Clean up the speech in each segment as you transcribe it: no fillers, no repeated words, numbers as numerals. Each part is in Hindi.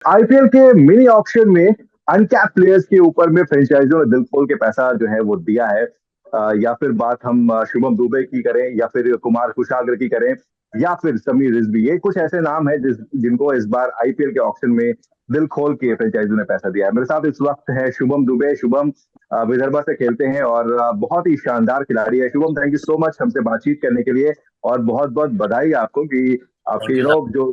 आईपीएल के मिनी ऑक्शन में अनकैप प्लेयर्स के ऊपर में फ्रेंचाइजों ने दिल खोल के पैसा जो है वो दिया है। या फिर बात हम शुभम दुबे की करें या फिर कुमार कुशाग्र की करें या फिर समीर रिजवी, ये कुछ ऐसे नाम हैं जिनको इस बार आईपीएल के ऑक्शन में दिल खोल के फ्रेंचाइजों ने पैसा दिया है। मेरे साथ इस वक्त है शुभम दुबे। शुभम विदर्भा से खेलते हैं और बहुत ही शानदार खिलाड़ी है। Shubham, thank you so much हमसे बातचीत करने के लिए और बहुत बहुत बधाई आपको कि आपके थैंक यू सर। जो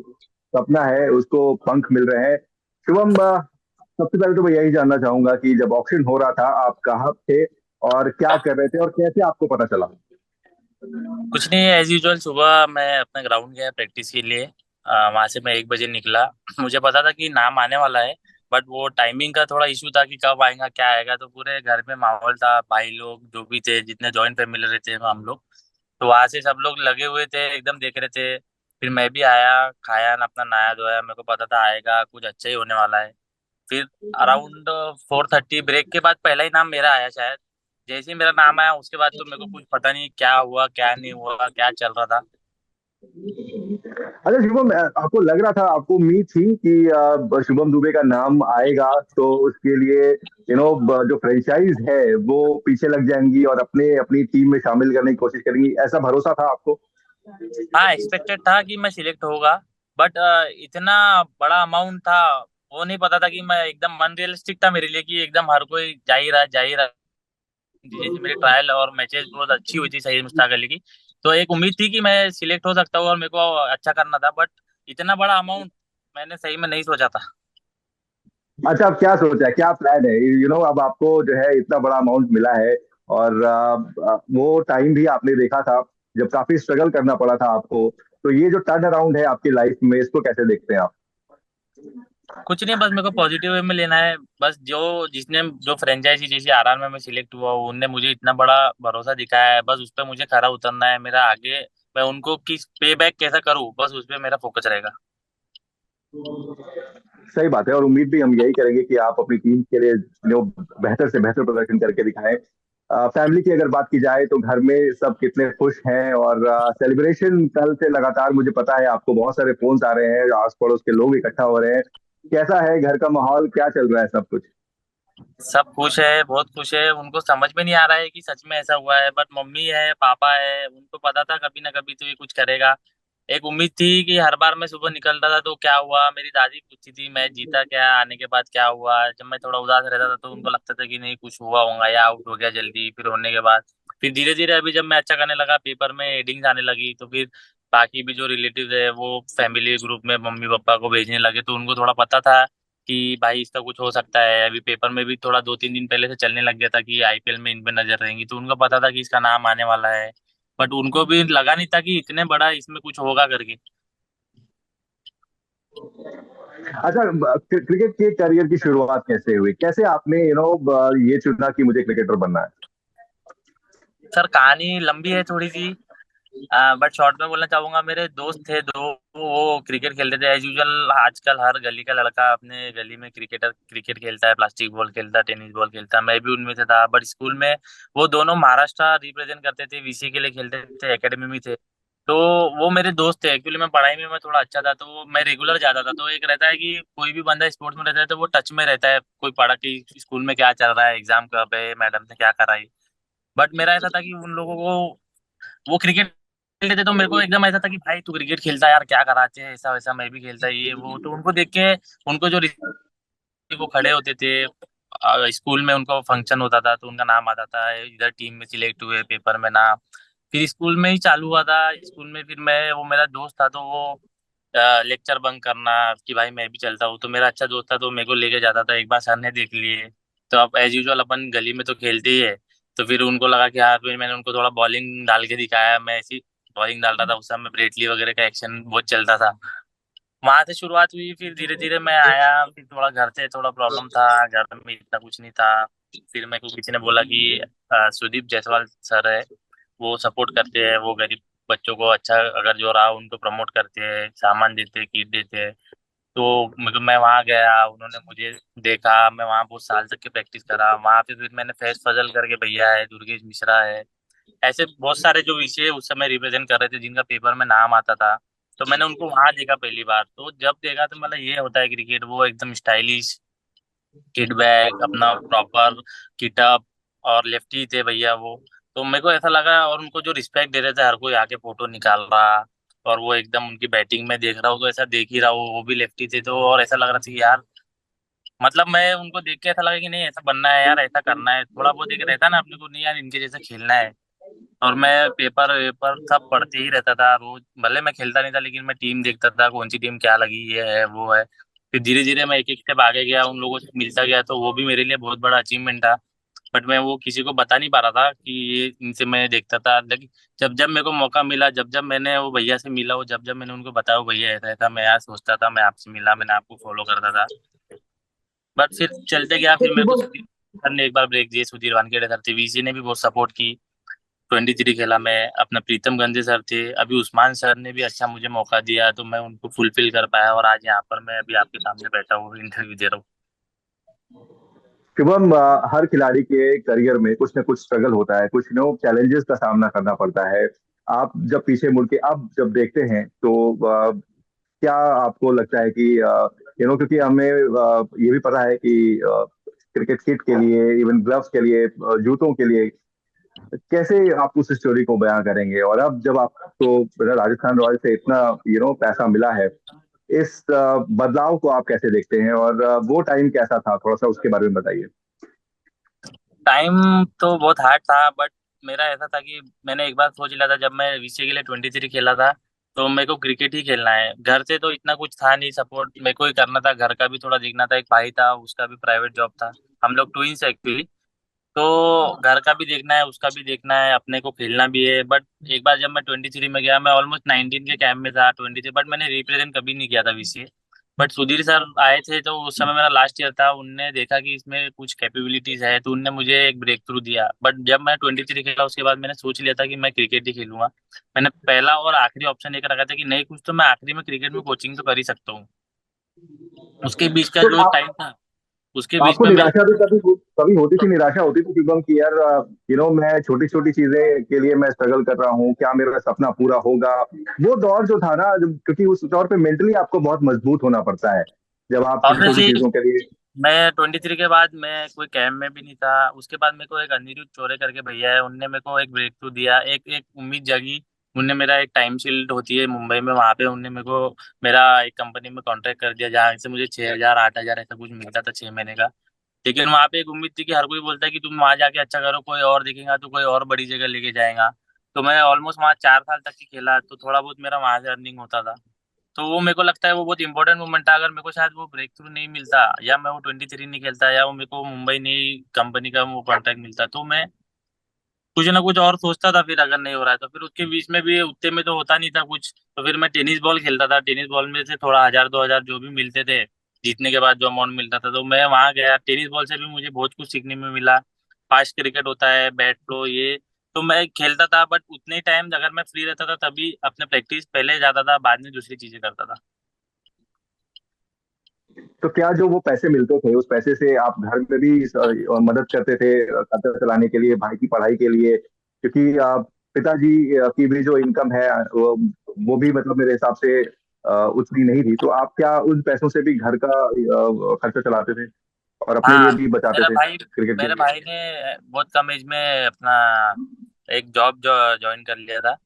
सपना है उसको पंख मिल रहे हैं। शुभम, सबसे पहले तो मैं यही जानना चाहूंगा कि जब ऑक्शन हो रहा था आप कहाँ थे और क्या कर रहे थे और कैसे आपको पता चला। कुछ नहीं, एज यूजुअल सुबह मैं अपने ग्राउंड गया प्रैक्टिस के लिए। वहां से मैं 1 बजे निकला। मुझे पता था कि नाम आने वाला है, बट वो टाइमिंग का थोड़ा इशू था कि कब आएगा क्या आएगा। तो पूरे घर में माहौल था, भाई लोग जो भी थे, जितने जॉइंट फैमिली रहते हैं हम लोग, तो वहां से सब लोग लगे हुए थे, एकदम देख रहे थे। फिर मैं भी आया, खाया ना, अपना नहाया धोया। मेरे को पता था आएगा कुछ अच्छा ही होने वाला है। फिर अराउंड 4:30 ब्रेक के बाद पहला ही नाम मेरा आया शायद। जैसे ही मेरा नाम आया उसके बाद तो मेरे को कुछ पता नहीं क्या हुआ क्या नहीं हुआ, क्या चल रहा था। अच्छा शुभम, आपको लग रहा था, आपको उम्मीद थी कि शुभम दुबे का नाम आएगा तो उसके लिए जो फ्रेंचाइज है वो पीछे लग जाएंगी और अपने अपनी टीम में शामिल करने की कोशिश करेंगी, ऐसा भरोसा था आपको? हाँ, एक्सपेक्टेड था कि मैं सिलेक्ट होगा, बट इतना बड़ा अमाउंट था, वो नहीं पता था कि मैं एकदम अनरियलिस्टिक था मेरे लिए कि एकदम हर कोई जा ही रहा। जैसे मेरी ट्रायल और मैचेस बहुत अच्छी हुई थी सही मुश्ताक अली की, तो एक उम्मीद थी कि मैं सिलेक्ट हो सकता हूँ और मेरे को अच्छा करना था, बट इतना बड़ा अमाउंट मैंने सही में नहीं सोचा था। अच्छा, अब क्या सोचा है, क्या प्लान है? अब आपको जो है इतना बड़ा अमाउंट मिला है और वो टाइम भी आपने देखा था जब काफी स्ट्रगल करना पड़ा था आपको। तो ये जो टर्न अराउंड है आपकी लाइफ में, इसको कैसे देखते हैं आप? कुछ नहीं, बस मेरे को पॉजिटिव वे में लेना है। बस जो जिसने जो फ्रेंचाइजी जैसे आरआर में मैं सिलेक्ट हुआ हूँ, उनने मुझे इतना बड़ा भरोसा दिखाया है, बस उस पर मुझे खरा उतरना है। मेरा आगे मैं उनको किस पे बैक कैसा करूँ, बस उस पर मेरा फोकस रहेगा। सही बात है और उम्मीद भी हम यही करेंगे कि आप अपनी टीम के लिए बेहतर से बेहतर प्रदर्शन करके दिखाएं। फैमिली की अगर बात की जाए तो घर में सब कितने खुश हैं और सेलिब्रेशन कल से लगातार, मुझे पता है आपको बहुत सारे फोन्स आ रहे हैं, आस पड़ोस के लोग इकट्ठा हो रहे हैं। कैसा है घर का माहौल, क्या चल रहा है सब कुछ? सब खुश है, बहुत खुश है। उनको समझ में नहीं आ रहा है कि सच में ऐसा हुआ है, बट मम्मी है पापा है, उनको पता था कभी ना कभी तो ये कुछ करेगा। एक उम्मीद थी कि हर बार मैं सुबह निकलता था तो क्या हुआ, मेरी दादी पूछती थी मैच जीता क्या, आने के बाद क्या हुआ। जब मैं थोड़ा उदास रहता था तो उनको लगता था कि नहीं कुछ हुआ होगा या आउट हो गया जल्दी। फिर होने के बाद फिर धीरे धीरे अभी जब मैं अच्छा करने लगा, पेपर में हेडिंग्स आने लगी, तो फिर बाकी भी जो रिलेटिव है वो फैमिली ग्रुप में मम्मी पापा को भेजने लगे, तो उनको थोड़ा पता था कि भाई इसका कुछ हो सकता है। अभी पेपर में भी थोड़ा 2-3 दिन पहले से चलने लग गया था कि आईपीएल में इन पे नजर रहेंगी, तो उनको पता था कि इसका नाम आने वाला है। बट उनको भी लगा नहीं था कि इतने बड़ा इसमें कुछ होगा करके। अच्छा, क्रिकेट के करियर की शुरुआत कैसे हुई, कैसे आपने ये चुना कि मुझे क्रिकेटर बनना है? सर कहानी लंबी है थोड़ी सी, बट शॉर्ट में बोलना चाहूंगा। मेरे दोस्त थे दो, वो क्रिकेट खेलते थे एज यूजल। आजकल हर गली का लड़का अपने गली में क्रिकेट खेलता है, प्लास्टिक बॉल खेलता है, टेनिस बॉल खेलता है, मैं भी उनमें से था। बट स्कूल में वो दोनों महाराष्ट्र रिप्रेजेंट करते थे, वीसी के लिए खेलते थे, एकेडमी में थे। तो वो मेरे दोस्त थे। एक्चुअली मैं पढ़ाई में मैं थोड़ा अच्छा था, तो मैं रेगुलर जाता था। तो एक रहता है कि कोई भी बंदा स्पोर्ट्स में रहता है तो वो टच में रहता है, कोई पढ़ा कि स्कूल में क्या चल रहा है, एग्जाम कब है, मैडम ने क्या कराई। बट मेरा ऐसा था कि उन लोगों को वो क्रिकेट खेलते थे तो मेरे को एकदम ऐसा था कि भाई तू क्रिकेट खेलता है यार, क्या कराते हैं, ऐसा वैसा मैं भी खेलता ये वो। तो उनको देख के उनको जो वो खड़े होते थे, स्कूल में उनका फंक्शन होता था तो उनका नाम आता था, इधर टीम में सिलेक्ट हुए, पेपर में नाम। फिर स्कूल में ही चालू हुआ था। स्कूल में फिर मैं, वो मेरा दोस्त था तो वो लेक्चर बंक करना कि भाई मैं भी चलता हूँ, तो मेरा अच्छा दोस्त था तो मेरे को लेके जाता था। एक बार सर ने देख लिए, तो अब एज यूजुअल अपन गली में तो खेलते ही है, तो फिर उनको लगा कि हाँ। फिर मैंने उनको थोड़ा बॉलिंग डाल के दिखाया, मैं ऐसी बॉलिंग डाल रहा था उस समय, ब्रेटली वगैरह का एक्शन बहुत चलता था। वहां से शुरुआत हुई, फिर धीरे धीरे मैं आया। फिर थोड़ा घर से थोड़ा प्रॉब्लम था, घर में इतना कुछ नहीं था। फिर मेरे को किसी ने बोला कि सुदीप जायसवाल सर है, वो सपोर्ट करते हैं, वो गरीब बच्चों को अच्छा अगर जो रहा उनको प्रमोट करते हैं, सामान देते हैं, किट देते हैं। तो मैं वहाँ गया, उन्होंने मुझे देखा, मैं वहाँ बहुत साल तक की प्रैक्टिस करा वहाँ पे। फिर मैंने फैज फजल करके भैया है, दुर्गेश मिश्रा है, ऐसे बहुत सारे जो विषय उस समय रिप्रेजेंट कर रहे थे जिनका पेपर में नाम आता था, तो मैंने उनको वहां देखा पहली बार। तो जब देखा तो मतलब ये होता है क्रिकेट, वो एकदम स्टाइलिश किट बैग, अपना प्रॉपर किटअप, और लेफ्टी थे भैया वो। तो मेरे को ऐसा लगा, और उनको जो रिस्पेक्ट दे रहे थे, हर कोई आके फोटो निकाल रहा, और वो एकदम उनकी बैटिंग में देख रहा हूँ तो ऐसा देख ही रहा हूँ, वो भी लेफ्टी थे तो, और ऐसा लग रहा था कि यार, मतलब मैं उनको देख के ऐसा लगा कि नहीं ऐसा बनना है यार, ऐसा करना है, थोड़ा बहुत एक रहता है ना अपने को, नहीं यार इनके जैसा खेलना है। और मैं पेपर वेपर सब पढ़ते ही रहता था रोज, भले मैं खेलता नहीं था लेकिन मैं टीम देखता था, कौन सी टीम क्या लगी, ये है वो है। फिर धीरे धीरे मैं एक एक स्टेप आगे गया, उन लोगों से मिलता गया, तो वो भी मेरे लिए बहुत बड़ा अचीवमेंट था। बट मैं वो किसी को बता नहीं पा रहा था कि ये इनसे मैं देखता था, लेकिन जब जब मेरे को मौका मिला, जब जब मैंने वो भैया से मिला, वो जब जब मैंने उनको बताया वो भैया ऐसा ऐसा, मैं यार सोचता था, मैं आपसे मिला, मैंने आपको फॉलो करता था। बट फिर चलते गया, तो फिर मेरे को शुभम, सुधीर सर ने एक बार ब्रेक दिए, सुधीर वानखेड़े सर थे, वीसी ने भी बहुत सपोर्ट की। 23 खेला मैं, अपना प्रीतम गंजे सर थे, अभी उस्मान सर ने भी अच्छा मुझे मौका दिया, तो मैं उनको फुलफिल कर पाया, और आज यहाँ पर मैं अभी आपके सामने बैठा हूँ, इंटरव्यू दे रहा हूँ। शुभम, हर खिलाड़ी के करियर में कुछ ना कुछ स्ट्रगल होता है, कुछ नो चैलेंजेस का सामना करना पड़ता है। आप जब पीछे मुड़ के आप जब देखते हैं तो क्या आपको लगता है कि क्योंकि हमें ये भी पता है कि क्रिकेट किट के लिए, इवन ग्लव्स के लिए, जूतों के लिए, कैसे आप उस स्टोरी को बयां करेंगे? और अब जब आपको राजस्थान रॉयल्स से इतना पैसा मिला है, इस बदलाव को आप कैसे देखते हैं? और वो टाइम कैसा था, थोड़ा सा उसके बारे में बताइए। टाइम तो बहुत हार्ड था, बट मेरा ऐसा था कि मैंने एक बार सोच लिया था, जब मैं वीसीए के लिए 23 खेला था, तो मेरे को क्रिकेट ही खेलना है। घर से तो इतना कुछ था नहीं सपोर्ट, मेरे को ही करना था, घर का भी थोड़ा देखना था, एक भाई था उसका भी प्राइवेट जॉब था, हम लोग ट्विंस एक्चुअली। तो घर का भी देखना है, उसका भी देखना है, अपने को खेलना भी है। बट एक बार जब मैं 23 में गया, मैं ऑलमोस्ट 19 के कैंप में था, 23, बट मैंने रिप्रेजेंट कभी नहीं किया था वीसीए। बट सुधीर सर आए थे, तो उस समय मेरा लास्ट ईयर था, उनने देखा कि इसमें कुछ कैपेबिलिटीज है, तो उनने मुझे एक ब्रेक थ्रू दिया। बट जब मैं 23 खेला, उसके बाद मैंने सोच लिया था कि मैं क्रिकेट ही खेलूंगा। मैंने पहला और आखिरी ऑप्शन एक रखा था कि नहीं कुछ तो मैं आखिरी में क्रिकेट में कोचिंग तो कर ही सकता हूँ। उसके बीच का तो जो आप टाइम था, उसके बीच आपको में मेरे निराशा भी कभी कभी होती थी, निराशा होती थी शुभम की यार, मैं छोटी छोटी चीजें के लिए मैं स्ट्रगल कर रहा हूँ, क्या मेरा सपना पूरा होगा? वो दौर जो था ना, क्योंकि उस दौर पे मेंटली आपको बहुत मजबूत होना पड़ता है जब आप छोटी छोटी ऑब्वियसली। चीजों के लिए। मैं 23 के बाद मैं कोई कैंप में भी नहीं था। उसके बाद मेरे को एक अनिरुद्ध चौरे करके भैया है, उनने मेरे को एक ब्रेक थ्रू दिया, एक एक उम्मीद जगी। उनने मेरा एक टाइम शील्ड होती है मुंबई में, वहां पे उनने मेरे को मेरा एक कंपनी में कॉन्ट्रैक्ट कर दिया, जहाँ से मुझे 6,000 8,000 ऐसा कुछ मिलता था 6 महीने का। लेकिन वहां पे एक उम्मीद थी कि हर कोई बोलता है कि तुम वहां जाके अच्छा करो, कोई और दिखेगा तो कोई और बड़ी जगह लेके जाएगा। तो मैं ऑलमोस्ट वहाँ 4 साल तक ही खेला, तो थोड़ा बहुत मेरा वहां से अर्निंग होता था। तो वो मेरे को लगता है वो बहुत इंपॉर्टेंट मोमेंट था। अगर मेरे को शायद वो ब्रेक थ्रू नहीं मिलता, या मैं वो 23 नहीं खेलता, या वो मेरे को मुंबई नहीं कंपनी का वो कॉन्ट्रैक्ट मिलता, तो मैं कुछ ना कुछ और सोचता था। फिर अगर नहीं हो रहा है तो फिर उसके बीच में भी उतने में तो होता नहीं था कुछ, तो फिर मैं टेनिस बॉल खेलता था। टेनिस बॉल में से थोड़ा 1,000 2,000 जो भी मिलते थे, जीतने के बाद जो अमाउंट मिलता था, तो मैं वहां गया। टेनिस बॉल से भी मुझे बहुत कुछ सीखने में मिला। फास्ट क्रिकेट होता है, बैट फ्लो, ये तो मैं खेलता था। बट उतने ही टाइम अगर मैं फ्री रहता था तभी अपने प्रैक्टिस पहले जाता था, बाद में दूसरी चीजें करता था। तो क्या जो वो पैसे मिलते थे, उस पैसे से आप घर में भी मदद करते थे खर्चा चलाने के लिए, भाई की पढ़ाई के लिए? क्योंकि पिताजी की भी जो इनकम है वो भी मतलब मेरे हिसाब से उतनी नहीं थी। तो आप क्या उन पैसों से भी घर का खर्चा चलाते थे और अपने लिए हाँ, भी बचाते मेरा थे भाई क्रिकेट के मेरे लिए? भाई ने बहुत कम एज में अपना एक जॉब जो ज्वाइन कर लिया था।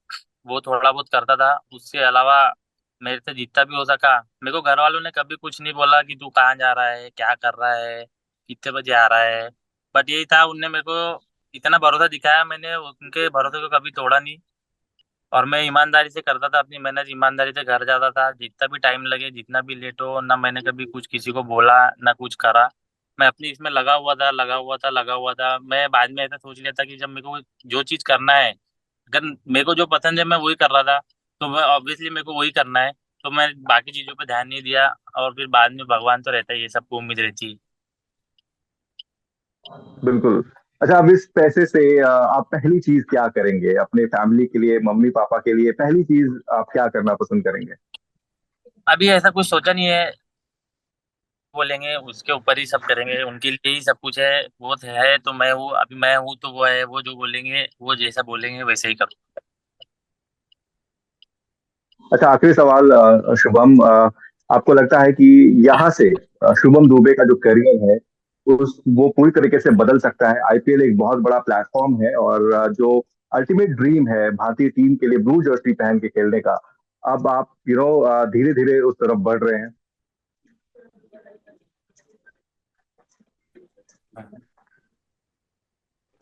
वो थोड़ा बहुत करता था, उसके अलावा मेरे से जितना भी हो सका। मेरे को घर वालों ने कभी कुछ नहीं बोला कि तू कहाँ जा रहा है, क्या कर रहा है, कितने बजे आ रहा है। बट यही था, उनने मेरे को इतना भरोसा दिखाया, मैंने उनके भरोसे को कभी तोड़ा नहीं। और मैं ईमानदारी से करता था अपनी मेहनत, ईमानदारी से घर जाता था, जितना भी टाइम लगे, जितना भी लेट हो ना, मैंने कभी कुछ किसी को बोला ना कुछ करा। मैं अपनी इसमें लगा हुआ था, लगा हुआ था, लगा हुआ था। मैं बाद में ऐसा सोच लिया था कि जब मेरे को जो चीज करना है, अगर मेरे को जो पसंद है मैं वही कर रहा था, तो मैं ऑब्वियसली मेरे को वही करना है। तो मैं बाकी चीजों पे ध्यान नहीं दिया। और फिर बाद में भगवान तो रहता है, ये सबको उम्मीद रहती है। बिल्कुल। अच्छा, अब इस पैसे से आप पहली चीज क्या करेंगे अपने फैमिली के लिए, मम्मी पापा के लिए? पहली चीज आप क्या करना पसंद करेंगे? अभी ऐसा कुछ सोचा नहीं है, बोलेंगे उसके ऊपर ही सब करेंगे, उनके लिए ही सब कुछ है। वो है तो मैं हूँ, अभी मैं हूँ तो वो है, वो जो बोलेंगे, वो जैसा बोलेंगे वैसे ही करूँ। अच्छा, आखिरी सवाल शुभम, आपको लगता है कि यहाँ से शुभम दुबे का जो करियर है उस वो पूरी तरीके से बदल सकता है? आईपीएल एक बहुत बड़ा प्लेटफॉर्म है, और जो अल्टीमेट ड्रीम है भारतीय टीम के लिए ब्लू जर्सी पहन के खेलने का, अब आप धीरे धीरे उस तरफ बढ़ रहे हैं।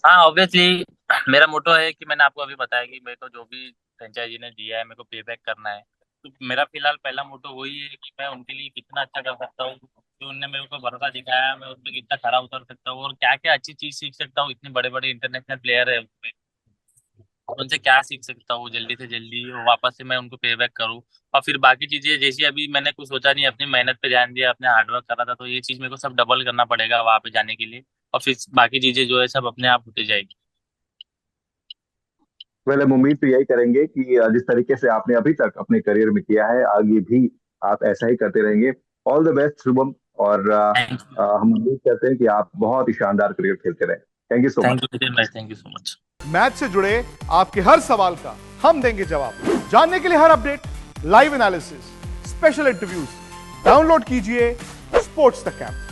हाँ, ऑब्वियसली मेरा मोटो है कि मैंने आपको अभी बताया कि मेरे को जो भी फ्रेंचाइजी ने दिया है मेरे को पे बैक करना है। तो मेरा फिलहाल पहला मोटो वही है कि मैं उनके लिए कितना अच्छा कर सकता हूँ, जो उनने मेरे को भरोसा दिखाया मैं उस पर कितना खरा उतर सकता हूँ और क्या क्या अच्छी चीज सीख सकता हूँ। इतने बड़े बड़े इंटरनेशनल प्लेयर है उसमें, उनसे क्या सीख सकता हूँ जल्दी से जल्दी और वापस से मैं उनको पे बैक करूँ। और फिर बाकी चीजें जैसी अभी मैंने कुछ सोचा नहीं, अपनी मेहनत पे ध्यान दिया, अपने हार्डवर्क करा था, तो ये चीज मेरे को सब डबल करना पड़ेगा वहां पे जाने के लिए। और फिर बाकी चीजें जो है सब अपने आप होती जाएगी। वेल, हम उम्मीद तो यही करेंगे कि जिस तरीके से आपने अभी तक अपने करियर में किया है, आगे भी आप ऐसा ही करते रहेंगे। All the best Shubham. और थैंक यू। हम उम्मीद करते हैं कि आप बहुत ही शानदार क्रिकेट खेलते रहें। Thank you so thank much. You Nitin भाई, thank you so much. Match से जुड़े आपके हर सवाल का हम देंगे जवाब। जानने के लिए हर update, live analysis, special interviews download कीजिए स्पोर्ट्स तक ऐप।